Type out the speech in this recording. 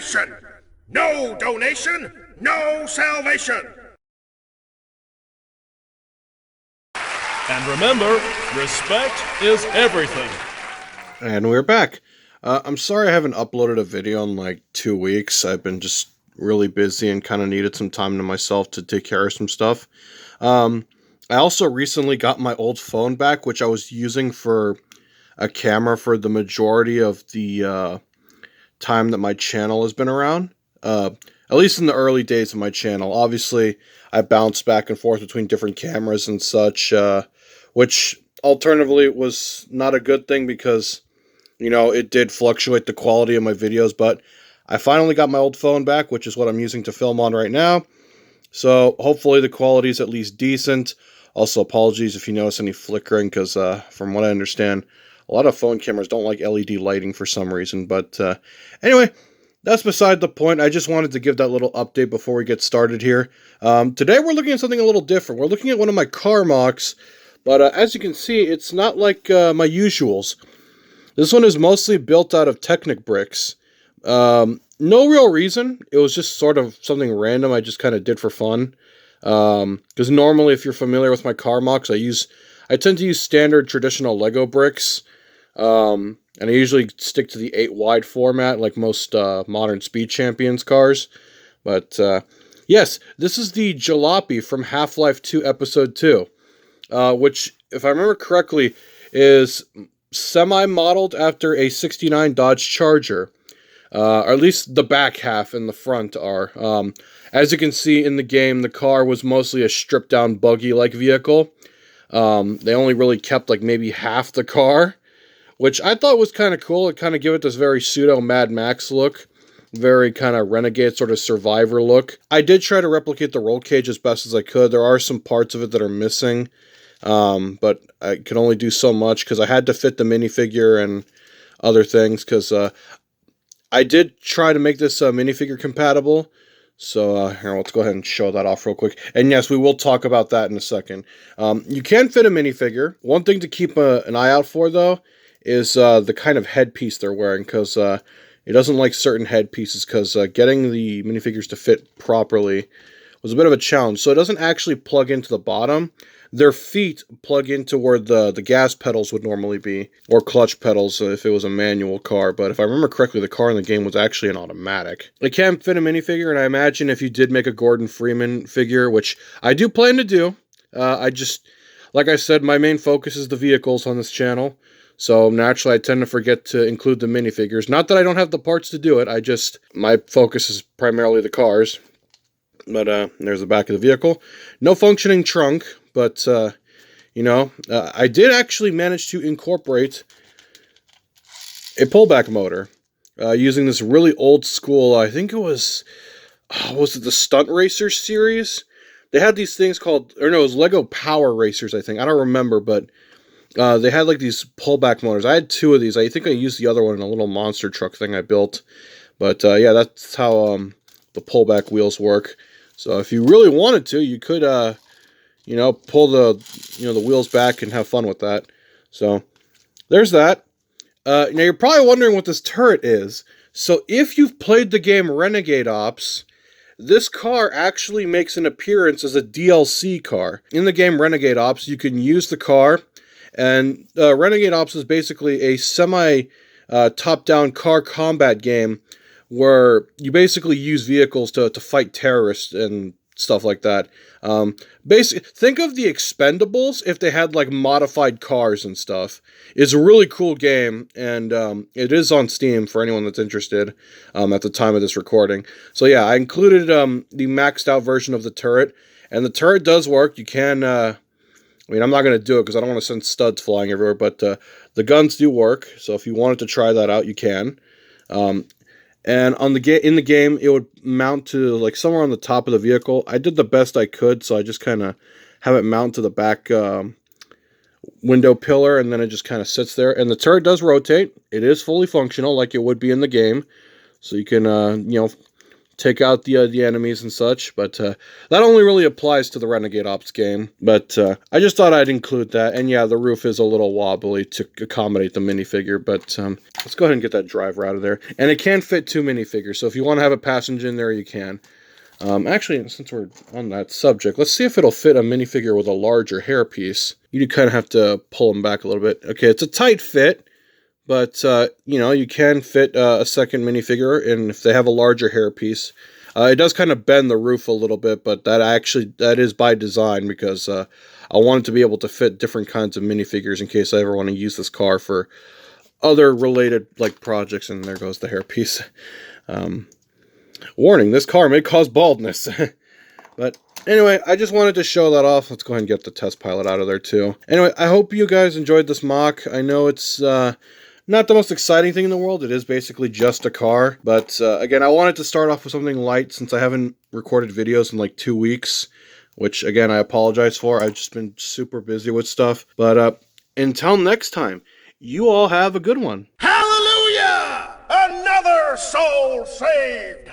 nation! No donation, no salvation! And remember, respect is everything. And we're back. I'm sorry I haven't uploaded a video in like 2 weeks. I've been just really busy and kind of needed some time to myself to take care of some stuff. I also recently got my old phone back, which I was using for a camera for the majority of the time that my channel has been around. At least in the early days of my channel. Obviously, I bounced back and forth between different cameras and such, which alternatively was not a good thing because, you know, it did fluctuate the quality of my videos, but I finally got my old phone back, which is what I'm using to film on right now. So hopefully the quality is at least decent. Also, apologies if you notice any flickering, because from what I understand, a lot of phone cameras don't like LED lighting for some reason. But anyway, that's beside the point. I just wanted to give that little update before we get started here. Today we're looking at something a little different. We're looking at one of my car Mocs, but as you can see, it's not like my usuals. This one is mostly built out of Technic bricks. No real reason. It was just sort of something random I just kind of did for fun. Because normally, if you're familiar with my car Mocs, I tend to use standard traditional Lego bricks. And I usually stick to the 8 wide format, like most modern Speed Champions cars. But yes, this is the Jalopy from Half-Life 2 Episode 2, which, if I remember correctly, is semi-modeled after a 69 Dodge Charger. Or at least the back half and the front are. As you can see in the game, the car was mostly a stripped-down buggy-like vehicle. They only really kept like maybe half the car, which I thought was kind of cool. It kind of gave it this very pseudo Mad Max look, very kind of Renegade sort of survivor look. I did try to replicate the roll cage as best as I could. There are some parts of it that are missing, but I could only do so much because I had to fit the minifigure and other things, because I did try to make this minifigure compatible. So here, let's go ahead and show that off real quick. And yes, we will talk about that in a second. You can fit a minifigure. One thing to keep an eye out for, though, is the kind of headpiece they're wearing, because it doesn't like certain headpieces, because getting the minifigures to fit properly was a bit of a challenge. So it doesn't actually plug into the bottom. Their feet plug into where the gas pedals would normally be, or clutch pedals if it was a manual car. But if I remember correctly, the car in the game was actually an automatic. It can fit a minifigure, and I imagine if you did make a Gordon Freeman figure, which I do plan to do, like I said, my main focus is the vehicles on this channel. So naturally, I tend to forget to include the minifigures. Not that I don't have the parts to do it, my focus is primarily the cars. But there's the back of the vehicle. No functioning trunk, but, I did actually manage to incorporate a pullback motor using this really old school, I think it was the Stunt Racers series? They had these things called, it was Lego Power Racers, I think. I don't remember, but they had like these pullback motors. I had 2 of these. I think I used the other one in a little monster truck thing I built. But yeah, that's how the pullback wheels work. So if you really wanted to, you could, pull the wheels back and have fun with that. So there's that. Now you're probably wondering what this turret is. So if you've played the game Renegade Ops, this car actually makes an appearance as a DLC car. In the game Renegade Ops, you can use the car, and Renegade Ops is basically a top-down car combat game where you basically use vehicles to fight terrorists and stuff like that. Basically, think of the Expendables if they had like modified cars and stuff. It's a really cool game, and it is on Steam for anyone that's interested at the time of this recording. So yeah, I included the maxed out version of the turret, and the turret does work. You can, I'm not going to do it because I don't want to send studs flying everywhere, but the guns do work. So if you wanted to try that out, you can. And in the game, it would mount to like somewhere on the top of the vehicle. I did the best I could, so I just kind of have it mount to the back window pillar, and then it just kind of sits there. And the turret does rotate. It is fully functional, like it would be in the game. So you can, take out the enemies and such, but that only really applies to the Renegade Ops game. But I just thought I'd include that. And yeah, the roof is a little wobbly to accommodate the minifigure, but let's go ahead and get that driver out of there. And it can fit 2 minifigures, so if you want to have a passenger in there, you can. Actually, since we're on that subject, let's see if it'll fit a minifigure with a larger hairpiece. You do kind of have to pull them back a little bit. Okay, it's a tight fit, but, you know, you can fit a second minifigure, and if they have a larger hairpiece, it does kind of bend the roof a little bit, but that is by design, because I wanted to be able to fit different kinds of minifigures in case I ever want to use this car for other related, like, projects, and there goes the hairpiece. Warning, this car may cause baldness. But anyway, I just wanted to show that off. Let's go ahead and get the test pilot out of there too. Anyway, I hope you guys enjoyed this mock. I know it's not the most exciting thing in the world. It is basically just a car. But again, I wanted to start off with something light since I haven't recorded videos in like 2 weeks. Which, again, I apologize for. I've just been super busy with stuff. But until next time, you all have a good one. Hallelujah! Another soul saved!